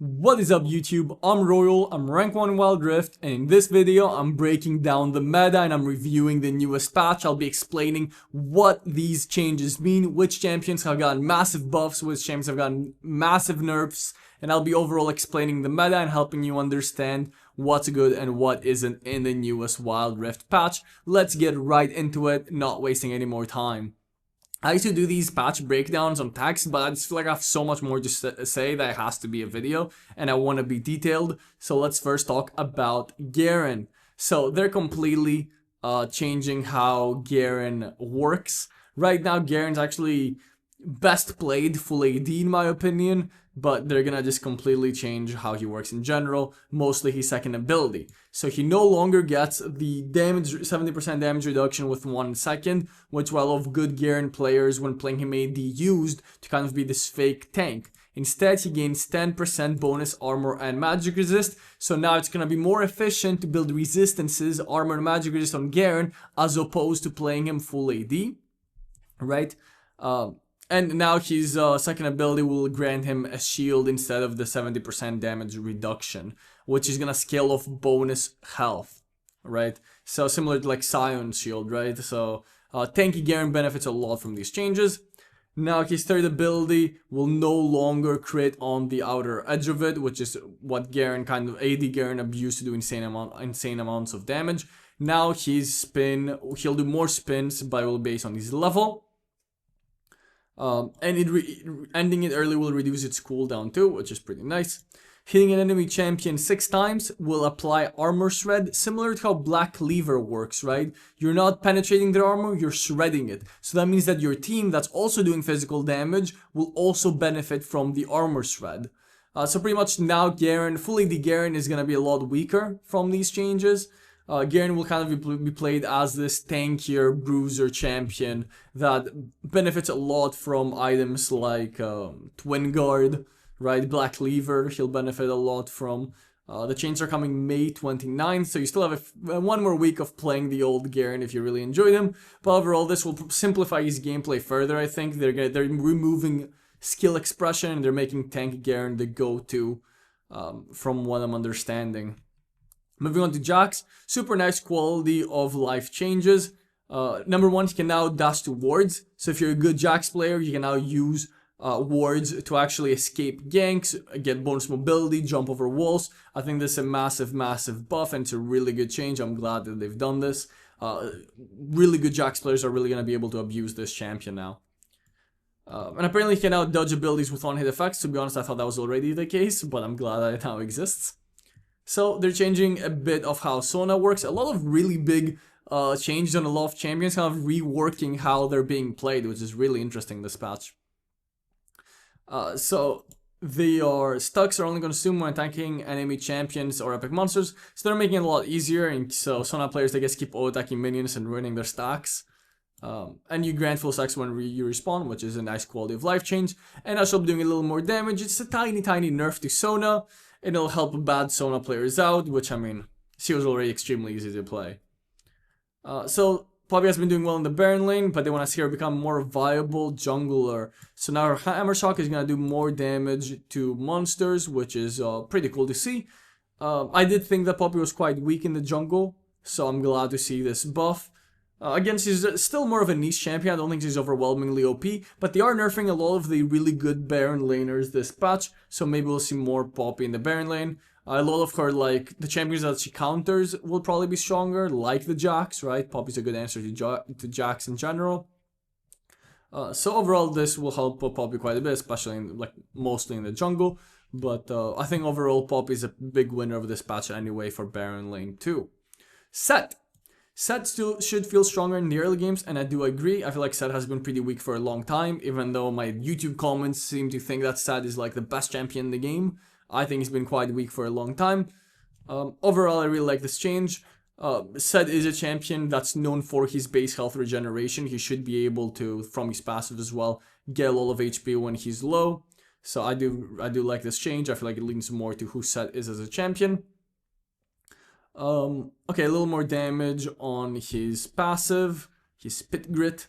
What is up YouTube? I'm Royal, I'm rank 1 Wildrift, and in this video I'm breaking down the meta and I'm reviewing the newest patch. I'll be explaining what these changes mean, which champions have gotten massive buffs, which champions have gotten massive nerfs, and I'll be overall explaining the meta and helping you understand what's good and what isn't in the newest Wildrift patch. Let's get right into it, not wasting any more time. I used to do these patch breakdowns on text, but I just feel like I have so much more to say that it has to be a video, and I want to be detailed. So let's first talk about Garen. So they're completely changing how Garen works. Right now, Garen's actually best played full AD in my opinion, but they're gonna just completely change how he works in general, mostly his second ability. So he no longer gets the damage, 70% damage reduction with 1 second, which a lot of good Garen players when playing him AD used to kind of be this fake tank. Instead, he gains 10% bonus armor and magic resist, so now it's gonna be more efficient to build resistances, armor and magic resist on Garen, as opposed to playing him full AD, right? And now his second ability will grant him a shield instead of the 70% damage reduction, which is gonna scale off bonus health, right? So similar to like Sion's shield, right? So tanky Garen benefits a lot from these changes. Now his third ability will no longer crit on the outer edge of it, which is what Garen kind of AD Garen abused to do insane amounts of damage. Now his spin, he'll do more spins, but it will be based on his level. And ending it early will reduce its cooldown too, which is pretty nice. Hitting an enemy champion 6 times will apply armor shred, similar to how Black Cleaver works, right? You're not penetrating their armor, you're shredding it. So that means that your team that's also doing physical damage will also benefit from the armor shred. So pretty much now Garen, full AD Garen is gonna be a lot weaker from these changes. Garen will kind of be played as this tankier bruiser champion that benefits a lot from items like Twin Guard, right? Black Cleaver, he'll benefit a lot from. The changes are coming May 29th, so you still have one more week of playing the old Garen if you really enjoy them. But overall, this will simplify his gameplay further. I think they're removing skill expression and they're making tank Garen the go-to, from what I'm understanding. Moving on to Jax, super nice quality of life changes. Number 1, he can now dash to wards. So if you're a good Jax player, you can now use wards to actually escape ganks, get bonus mobility, jump over walls. I think this is a massive buff, and it's a really good change. I'm glad that they've done this. Really good Jax players are really going to be able to abuse this champion now. And apparently he can now dodge abilities with one-hit effects. To be honest, I thought that was already the case, but I'm glad that it now exists. So they're changing a bit of how Sona works. A lot of really big changes on a lot of champions, kind of reworking how they're being played, which is really interesting this patch. So stacks are only consumed when attacking enemy champions or epic monsters. So they're making it a lot easier, and so Sona players, they just keep auto-attacking minions and ruining their stacks. And you grant full stacks when you respawn, which is a nice quality of life change. And also doing a little more damage. It's a tiny nerf to Sona. It'll help bad Sona players out, which, I mean, she was already extremely easy to play. So Poppy has been doing well in the Baron lane, but they want to see her become more viable jungler. So now her Hammer Shock is going to do more damage to monsters, which is pretty cool to see. I did think that Poppy was quite weak in the jungle, so I'm glad to see this buff. Again, she's still more of a niche champion. I don't think she's overwhelmingly OP, but they are nerfing a lot of the really good Baron laners this patch, so maybe we'll see more Poppy in the Baron lane. A lot of her, like, the champions that she counters will probably be stronger, like the Jax, right? Poppy's a good answer to Jax in general. So overall, this will help Poppy quite a bit, especially mostly in the jungle. But I think overall, Poppy's a big winner of this patch anyway for Baron lane too. Sett still should feel stronger in the early games, and I do agree. I feel like Sett has been pretty weak for a long time, even though my YouTube comments seem to think that Sett is like the best champion in the game. I think he's been quite weak for a long time. Overall, I really like this change. Sett is a champion that's known for his base health regeneration. He should be able to, from his passive as well, get a lot of HP when he's low. So I do like this change. I feel like it leans more to who Sett is as a champion. Okay, a little more damage on his passive, his Spit Grit,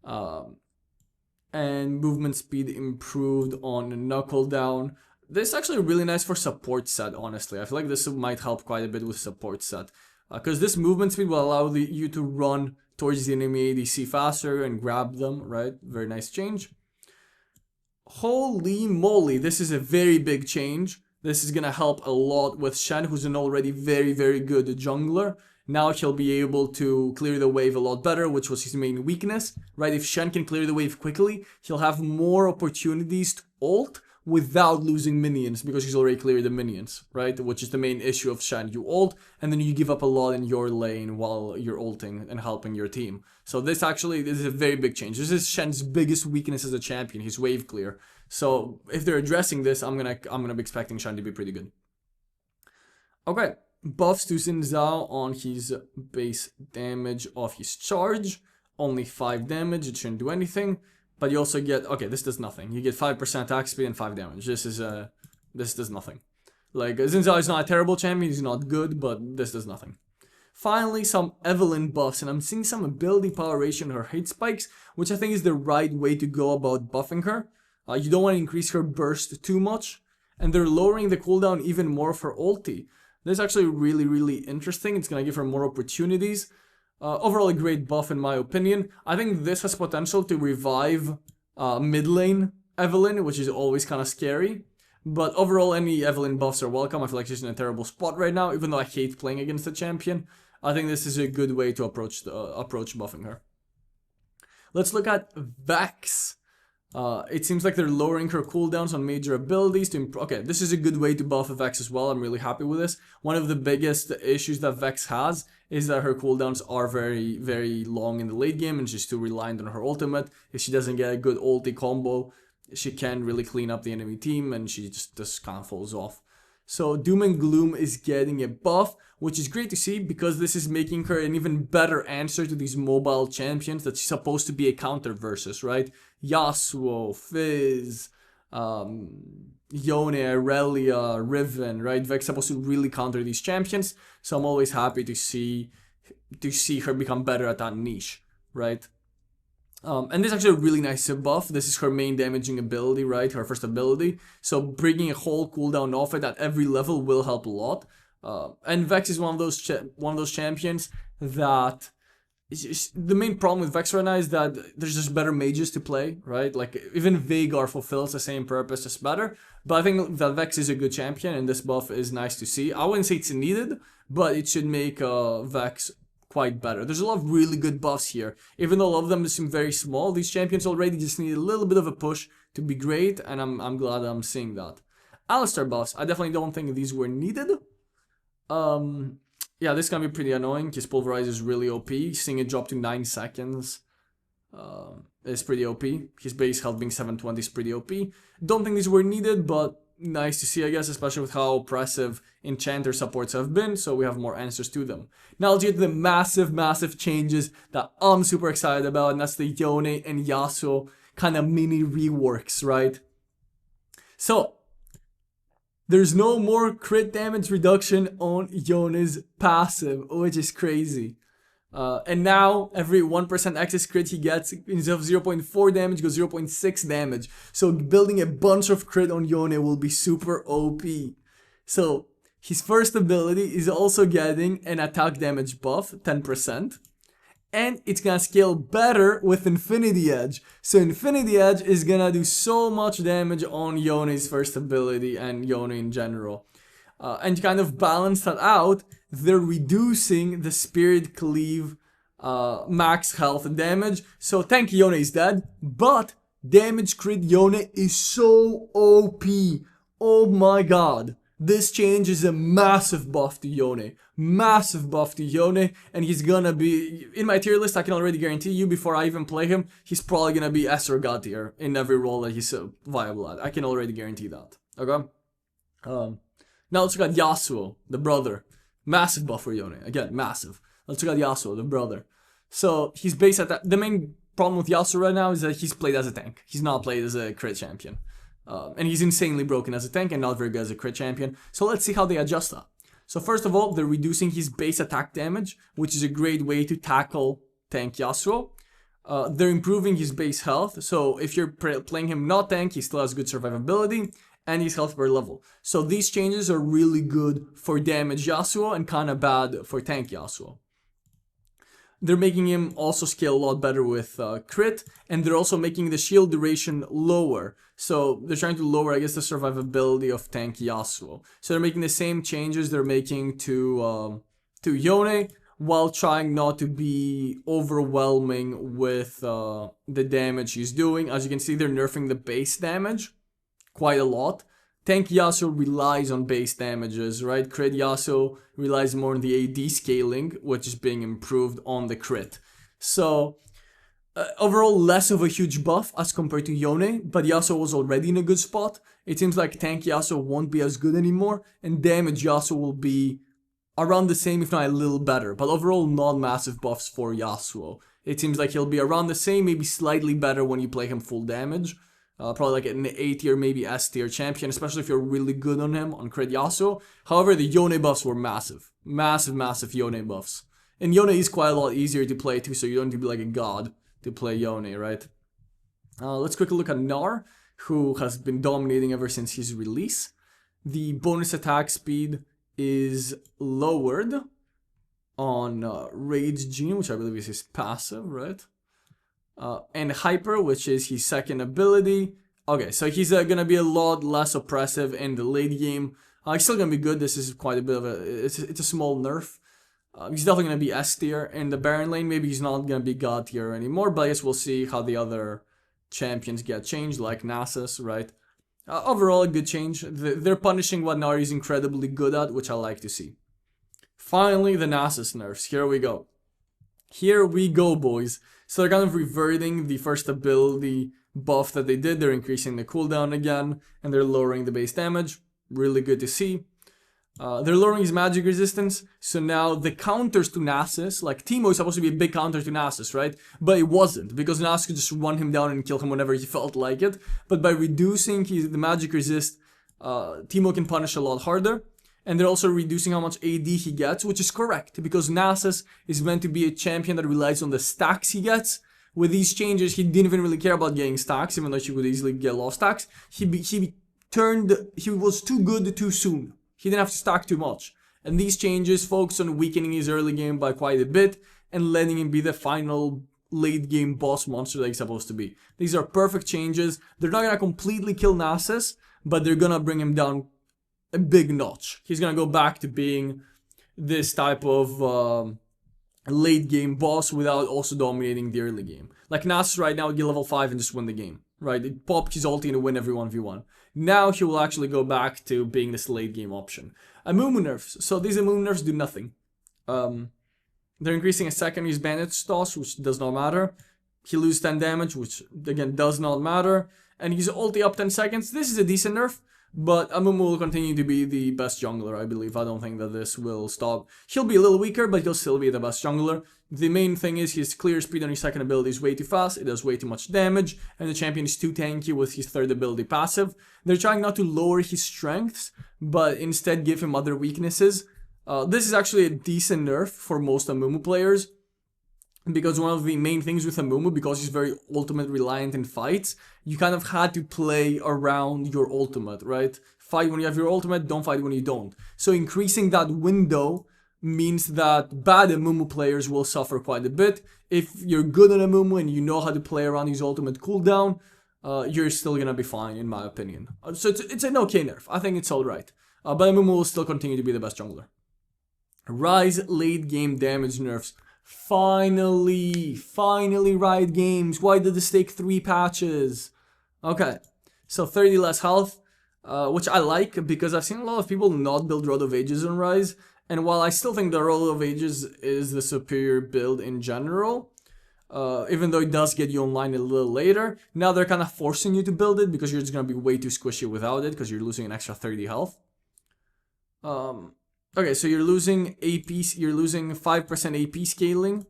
and movement speed improved on Knuckle Down. This is actually really nice for support Sett, honestly. I feel like this might help quite a bit with support Sett. Because this movement speed will allow you to run towards the enemy ADC faster and grab them, right? Very nice change. Holy moly, this is a very big change. This is gonna help a lot with Shen, who's an already very, very good jungler. Now he'll be able to clear the wave a lot better, which was his main weakness, right? If Shen can clear the wave quickly, he'll have more opportunities to ult without losing minions, because he's already cleared the minions, right? Which is the main issue of Shen. You ult, and then you give up a lot in your lane while you're ulting and helping your team. So this is a very big change. This is Shen's biggest weakness as a champion, his wave clear. So if they're addressing this, I'm gonna be expecting Shen to be pretty good. Okay, buffs to Xin Zhao on his base damage of his charge. Only 5 damage, it shouldn't do anything. But you also get, okay, this does nothing. You get 5% attack speed and 5 damage. This does nothing. Like, Xin Zhao is not a terrible champion, he's not good, but this does nothing. Finally, some Evelynn buffs, and I'm seeing some ability power ratio in her hit spikes, which I think is the right way to go about buffing her. You don't want to increase her burst too much, and they're lowering the cooldown even more for ulti. This is actually really, really interesting. It's going to give her more opportunities. Overall, a great buff in my opinion. I think this has potential to revive mid lane Evelynn, which is always kind of scary. But overall, any Evelynn buffs are welcome. I feel like she's in a terrible spot right now, even though I hate playing against the champion. I think this is a good way to approach buffing her. Let's look at Vex. It seems like they're lowering her cooldowns on major abilities to improve. Okay, this is a good way to buff Vex as well. I'm really happy with this. One of the biggest issues that Vex has is that her cooldowns are very, very long in the late game, and she's too reliant on her ultimate. If she doesn't get a good ulti combo, she can't really clean up the enemy team, and she just kind of falls off. So Doom and Gloom is getting a buff, which is great to see, because this is making her an even better answer to these mobile champions that she's supposed to be a counter versus, right? Yasuo, Fizz, YONE, Aurelia, Riven, right? Vex is supposed to really counter these champions, so I'm always happy to see her become better at that niche, right? And this is actually a really nice buff. This is her main damaging ability, right? Her first ability. So bringing a whole cooldown off it at every level will help a lot. And Vex is one of those champions that the main problem with Vex right now is that there's just better mages to play, right? Like even Veigar fulfills the same purpose, just better. But I think that Vex is a good champion, and this buff is nice to see. I wouldn't say it's needed, but it should make Vex quite better. There's a lot of really good buffs here. Even though a lot of them seem very small, these champions already just need a little bit of a push to be great, and I'm glad I'm seeing that. Alistar buffs, I definitely don't think these were needed. Yeah, this can be pretty annoying. His pulverize is really OP. Seeing it drop to 9 seconds is pretty OP. His base health being 720 is pretty OP. Don't think these were needed, but nice to see, I guess, especially with how oppressive enchanter supports have been, so we have more answers to them. Now let's get to the massive changes that I'm super excited about, and that's the Yone and Yasuo kind of mini reworks, right? So there's no more crit damage reduction on Yone's passive, which is crazy. And now every 1% excess crit he gets, instead of 0.4 damage, goes 0.6 damage. So building a bunch of crit on Yone will be super OP. So his first ability is also getting an attack damage buff, 10%. And it's gonna scale better with Infinity Edge. So Infinity Edge is gonna do so much damage on Yone's first ability and Yone in general. And to kind of balance that out, they're reducing the Spirit Cleave max health damage. So tank Yone is dead, but damage crit Yone is so OP. Oh my god. This change is a massive buff to Yone. Massive buff to Yone, and he's gonna be, in my tier list, I can already guarantee you, before I even play him, he's probably gonna be S or God tier in every role that he's viable at. I can already guarantee that. Okay? Now let's look at Yasuo, the brother. Massive buff for Yone. Again, massive. Let's look at Yasuo, the brother. So he's based at that. The main problem with Yasuo right now is that he's played as a tank. He's not played as a crit champion. And he's insanely broken as a tank and not very good as a crit champion. So let's see how they adjust that. So first of all, they're reducing his base attack damage, which is a great way to tackle tank Yasuo. They're improving his base health. So if you're playing him not tank, he still has good survivability. and his health per level. So these changes are really good for damage Yasuo and kind of bad for tank Yasuo. They're making him also scale a lot better with crit, and they're also making the shield duration lower. So they're trying to lower, I guess, the survivability of tank Yasuo. So they're making the same changes they're making to YONE, while trying not to be overwhelming with the damage he's doing. As you can see, they're nerfing the base damage quite a lot. Tank Yasuo relies on base damages, right? Crit Yasuo relies more on the AD scaling, which is being improved on the crit. So, overall, less of a huge buff as compared to YONE, but Yasuo was already in a good spot. It seems like tank Yasuo won't be as good anymore, and damage Yasuo will be around the same, if not a little better. But overall, not massive buffs for Yasuo. It seems like he'll be around the same, maybe slightly better when you play him full damage. Probably like an A tier, maybe S tier champion, especially if you're really good on him, on crit Yasuo. However, the YONE buffs were massive. Massive YONE buffs. And YONE is quite a lot easier to play too, so you don't need to be like a god to play YONE, right? Let's quickly look at Gnar, who has been dominating ever since his release. The bonus attack speed is lowered on Rage Gene, which I believe is his passive, right? And Hyper, which is his second ability. Okay, so he's gonna be a lot less oppressive in the late game. He's still gonna be good. This is quite a bit of it's a small nerf. He's definitely gonna be S tier in the Baron lane. Maybe he's not gonna be God tier anymore, but I guess we'll see how the other champions get changed, like Nasus, right? Overall, a good change. They're punishing what Nari is incredibly good at, which I like to see. Finally, the Nasus nerfs. Here we go. Here we go, boys. So they're kind of reverting the first ability buff that they did. They're increasing the cooldown again, and they're lowering the base damage. Really good to see. They're lowering his magic resistance, so now the counters to Nasus, like Teemo is supposed to be a big counter to Nasus, right? But it wasn't, because Nasus could just run him down and kill him whenever he felt like it. But by reducing the magic resist, Teemo can punish a lot harder. And they're also reducing how much AD he gets, which is correct, because Nasus is meant to be a champion that relies on the stacks he gets. With these changes, he didn't even really care about getting stacks, even though he would easily get a lot of stacks. He was too good too soon. He didn't have to stack too much. And these changes focus on weakening his early game by quite a bit and letting him be the final late game boss monster that he's supposed to be. These are perfect changes. They're not gonna completely kill Nasus, but they're gonna bring him down a big notch. He's gonna go back to being this type of late game boss without also dominating the early game. Like Nasus right now would get level 5 and just win the game, right? It pop his ulti and win every 1v1. Now he will actually go back to being this late game option. Amumu Nerfs. So these Amumu Nerfs do nothing. They're increasing a second use bandage toss, which does not matter. He loses 10 damage, which again does not matter. And he's ulti up 10 seconds. This is a decent nerf. But Amumu will continue to be the best jungler, I believe. I don't think that this will stop. He'll be a little weaker, but he'll still be the best jungler. The main thing is his clear speed on his second ability is way too fast. It does way too much damage. And the champion is too tanky with his third ability passive. They're trying not to lower his strengths, but instead give him other weaknesses. This is actually a decent nerf for most Amumu players. Because one of the main things with Amumu, because he's very ultimate reliant in fights, you kind of had to play around your ultimate, right? Fight when you have your ultimate, don't fight when you don't. So increasing that window means that bad Amumu players will suffer quite a bit. If you're good at Amumu and you know how to play around his ultimate cooldown, you're still gonna be fine, in my opinion. So it's an okay nerf. I think it's alright. But Amumu will still continue to be the best jungler. Rise late game damage nerfs. Finally, Riot Games. Why did this take 3 patches? Okay, so 30 less health, which I like because I've seen a lot of people not build Road of Ages on Rise. And while I still think the Road of Ages is the superior build in general, even though it does get you online a little later, now they're kind of forcing you to build it because you're just going to be way too squishy without it because you're losing an extra 30 health. Okay, so you're losing AP, you're losing 5% AP scaling,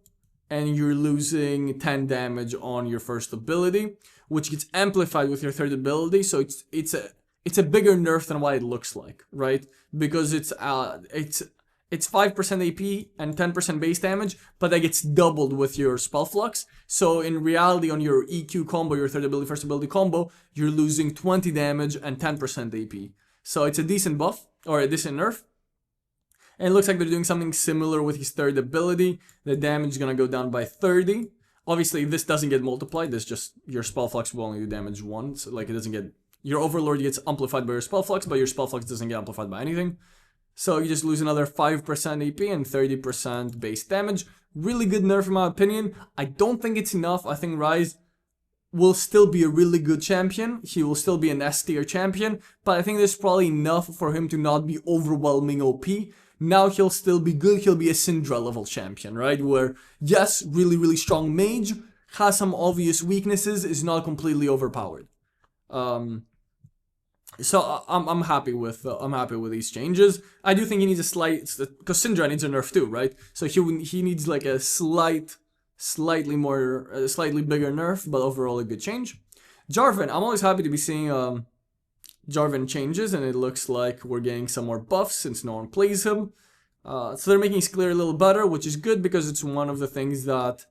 and you're losing 10 damage on your first ability, which gets amplified with your third ability. So it's a bigger nerf than what it looks like, right? Because it's It's 5% AP and 10% base damage, but that gets doubled with your spell flux. So in reality, on your EQ combo, your third ability, first ability combo, you're losing 20 damage and 10% AP. So it's a decent buff, or a decent nerf. And it looks like they're doing something similar with his third ability. The damage is gonna go down by 30. Obviously, this doesn't get multiplied. This just, your spell flux will only do damage once. Like, it doesn't get, your overlord gets amplified by your spell flux, but your spell flux doesn't get amplified by anything. So you just lose another 5% AP and 30% base damage. Really good nerf in my opinion. I don't think it's enough. I think Ryze will still be a really good champion. He will still be an S tier champion, but I think there's probably enough for him to not be overwhelming OP. Now he'll still be good. He'll be a Syndra level champion, right? Where, yes, really, really strong mage, has some obvious weaknesses, is not completely overpowered. So I'm happy with these changes. I do think he needs a slight, because Syndra needs a nerf too, right? So he needs like a slightly bigger nerf, but overall a good change. Jarvin, I'm always happy to be seeing Jarvin Changes, and it looks like we're getting some more buffs since no one plays him. So they're making his clear a little better, which is good because it's one of the things that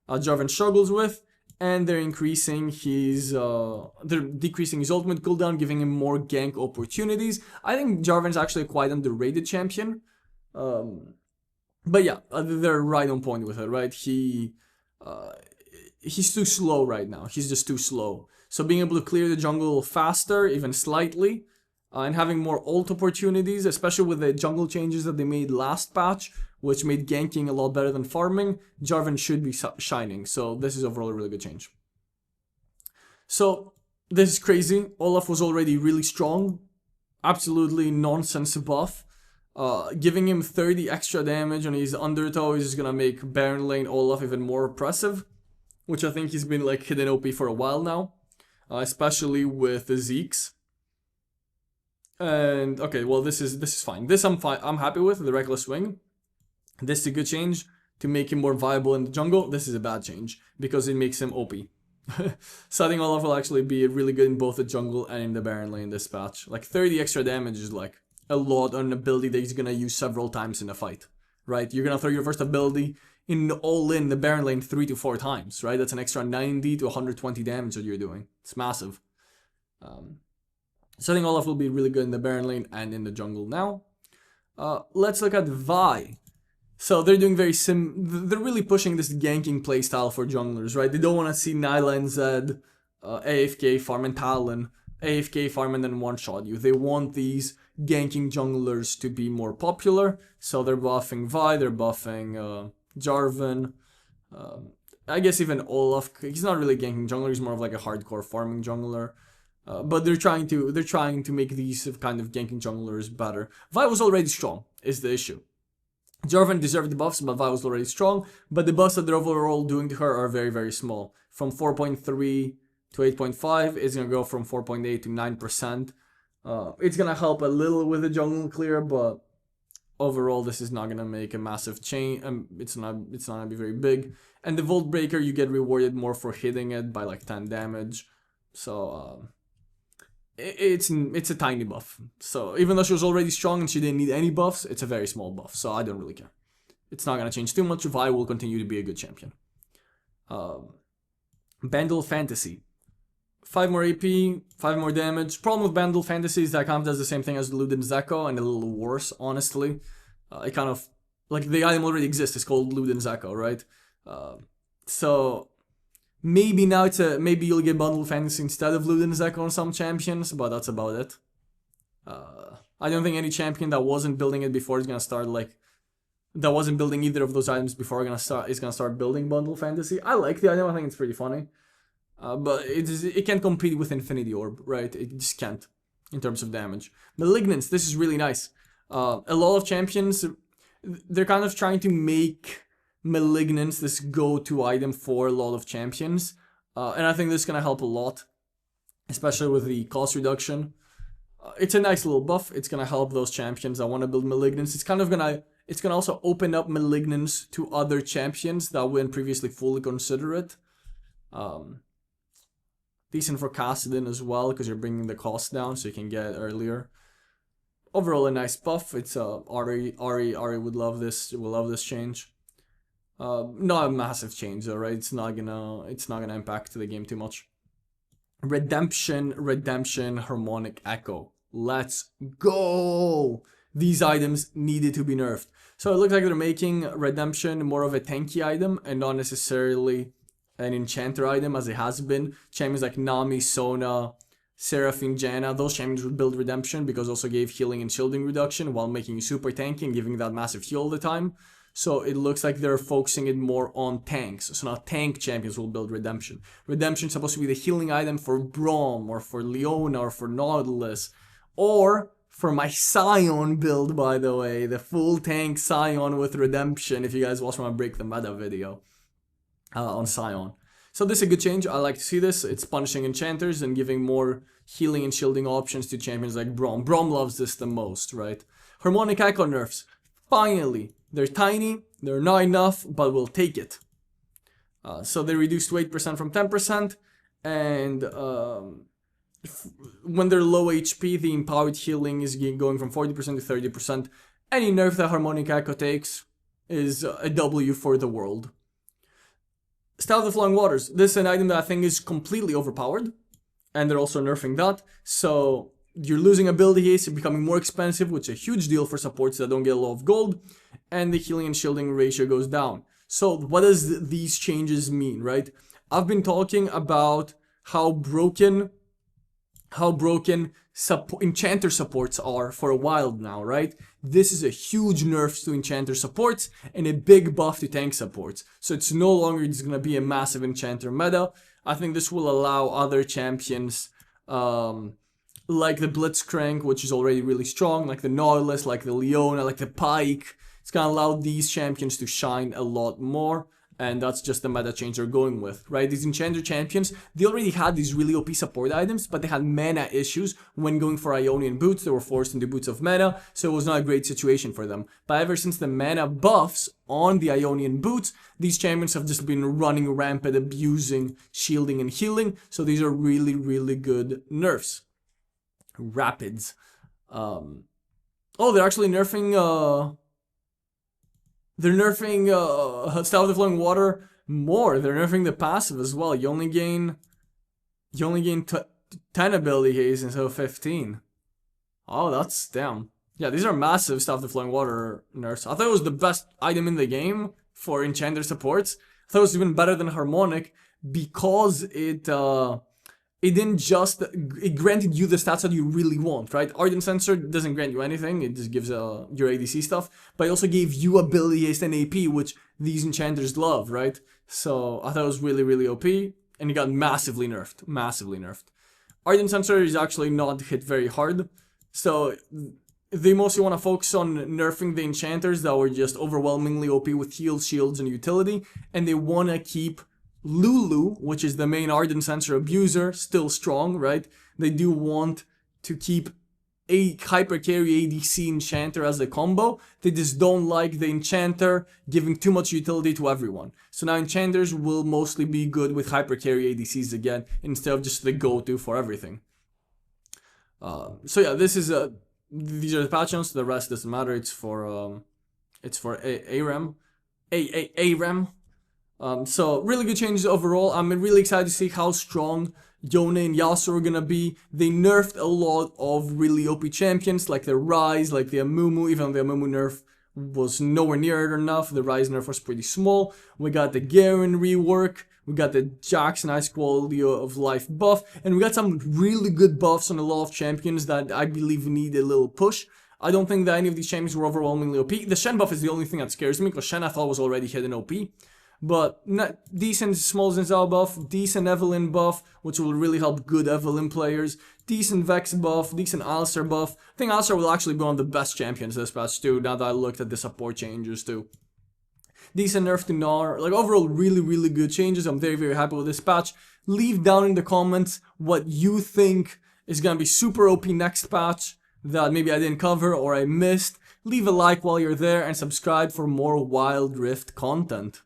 Jarvin struggles with. And they're decreasing his ultimate cooldown, giving him more gank opportunities. I think Jarvin's actually a quite underrated champion. But yeah, they're right on point with it, right? He's too slow right now. He's just too slow. So being able to clear the jungle faster, even slightly, and having more ult opportunities, especially with the jungle changes that they made last patch, which made ganking a lot better than farming, Jarvin should be shining. So this is overall a really good change. So this is crazy. Olaf was already really strong. Absolutely nonsense buff. Giving him 30 extra damage on his undertow is just gonna make Baron lane Olaf even more oppressive, which I think he's been like hidden OP for a while now, especially with the Zeeks. And okay, well this is fine. This I'm happy with, the Reckless Swing. This is a good change to make him more viable in the jungle. This is a bad change because it makes him OP. So I think Olaf will actually be really good in both the jungle and in the Baron lane this patch. Like 30 extra damage is like a lot on an ability that he's gonna use several times in a fight, right? You're gonna throw your first ability in all in the Baron lane 3 to 4 times, right? That's an extra 90 to 120 damage that you're doing. It's massive. So I think Olaf will be really good in the Baron lane and in the jungle now. Let's look at Vi. So they're doing they're really pushing this ganking playstyle for junglers, right? They don't want to see Nyla and Zed AFK farm and Talon AFK farm and then one-shot you. They want these ganking junglers to be more popular, so they're buffing Vi, they're buffing Jarvin, I guess even Olaf. He's not really ganking jungler, he's more of like a hardcore farming jungler. But they're trying to make these kind of ganking junglers better. Vi was already strong, is the issue. Jarvin deserved the buffs, but Vi was already strong. But the buffs that they're overall doing to her are very, very small. From 4.3 to 8.5, it's going to go from 4.8 to 9%. It's going to help a little with the jungle clear, but overall this is not going to make a massive change. It's not going to be very big. And the Volt Breaker, you get rewarded more for hitting it by like 10 damage. So it's a tiny buff. So even though she was already strong and she didn't need any buffs, it's a very small buff. So I don't really care. It's not going to change too much. Vi will continue to be a good champion. Bandal Fantasy. 5 more AP, 5 more damage. Problem with Bandal Fantasy is that kind of does the same thing as Luden Zeko and a little worse, honestly. It kind of, like the item already exists, it's called Luden Zeko, right? So maybe now maybe you'll get Bandal Fantasy instead of Luden Zeko on some champions, but that's about it. I don't think any champion that wasn't building it before is gonna start that wasn't building either of those items before is gonna start building Bandal Fantasy. I like the item, I think it's pretty funny. But it can't compete with Infinity Orb, right? It just can't in terms of damage. Malignance, this is really nice. A lot of champions, they're kind of trying to make Malignance this go-to item for a lot of champions. And I think this is going to help a lot, especially with the cost reduction. It's a nice little buff. It's going to help those champions that want to build Malignance. It's going to also open up Malignance to other champions that wouldn't previously fully consider it. Decent for Kassadin as well, because you're bringing the cost down so you can get it earlier. Overall a nice buff. It's Ari would love this. Will love this change. Not a massive change though, right? It's not gonna impact the game too much. Redemption, Harmonic Echo. Let's go! These items needed to be nerfed. So it looks like they're making Redemption more of a tanky item and not necessarily an enchanter item as it has been. Champions like Nami, Sona, Seraphine, Janna, those champions would build Redemption because also gave healing and shielding reduction while making you super tanky and giving that massive heal all the time. So it looks like they're focusing it more on tanks. So now tank champions will build Redemption. Redemption is supposed to be the healing item for Braum or for Leona or for Nautilus. Or for my Sion build, by the way. The full tank Sion with Redemption. If you guys watch my Break the Meta video on Sion. So this is a good change. I like to see this. It's punishing enchanters and giving more healing and shielding options to champions like Braum. Braum loves this the most, right? Harmonic Echo nerfs. Finally. They're tiny, they're not enough, but we'll take it. So they reduced to 8% from 10%, and when they're low HP, the empowered healing is going from 40% to 30%. Any nerf that Harmonic Echo takes is a W for the world. Style of the Flowing Waters. This is an item that I think is completely overpowered, and they're also nerfing that. So you're losing ability haste, you're becoming more expensive, which is a huge deal for supports that don't get a lot of gold, and the healing and shielding ratio goes down. So what does these changes mean, right? I've been talking about how broken enchanter supports are for a while now, right? This is a huge nerf to enchanter supports and a big buff to tank supports. So it's no longer just going to be a massive enchanter meta. I think this will allow other champions like the Blitzcrank, which is already really strong, like the Nautilus, like the Leona, like the Pike. It's gonna allow these champions to shine a lot more, and that's just the meta change they're going with, right? These enchanter champions, they already had these really OP support items, but they had mana issues when going for Ionian boots. They were forced into boots of mana, so it was not a great situation for them. But ever since the mana buffs on the Ionian boots, these champions have just been running rampant, abusing shielding and healing, so these are really, really good nerfs. Rapids. Oh, they're actually nerfing Style of the Flowing Water more. They're nerfing the passive as well. You only gain 10 ability haste instead of 15. Oh, that's damn. Yeah, these are massive Style of the Flowing Water nerfs. I thought it was the best item in the game for enchanter supports. I thought it was even better than Harmonic because it granted you the stats that you really want, right? Ardent Sensor doesn't grant you anything, it just gives your ADC stuff, but it also gave you ability haste and AP, which these enchanters love, right? So I thought it was really, really OP, and it got massively nerfed. Ardent Sensor is actually not hit very hard, so they mostly want to focus on nerfing the enchanters that were just overwhelmingly OP with heals, shields, and utility, and they want to keep Lulu, which is the main Ardent Sensor abuser, still strong, right? They do want to keep a hyper carry ADC enchanter as a combo. They just don't like the enchanter giving too much utility to everyone. So now enchanters will mostly be good with hyper carry ADCs again, instead of just the go-to for everything. So yeah, these are the patch notes. The rest doesn't matter. It's for ARAM. So really good changes overall. I'm really excited to see how strong YONE and Yasuo are gonna be. They nerfed a lot of really OP champions like the Rise, like the Amumu, even though the Amumu nerf was nowhere near it enough. The Rise nerf was pretty small. We got the Garen rework. We got the Jax nice quality of life buff. And we got some really good buffs on a lot of champions that I believe need a little push. I don't think that any of these champions were overwhelmingly OP. The Shen buff is the only thing that scares me, because Shen I thought was already hidden OP. But not decent small Zinzao buff, decent Evelynn buff, which will really help good Evelynn players, decent Vex buff, decent Alistar buff. I think Alistar will actually be one of the best champions this patch too, now that I looked at the support changes too. Decent nerf to Gnar, like overall really, really good changes. I'm very, very happy with this patch. Leave down in the comments what you think is gonna be super OP next patch that maybe I didn't cover or I missed. Leave a like while you're there and subscribe for more Wild Rift content.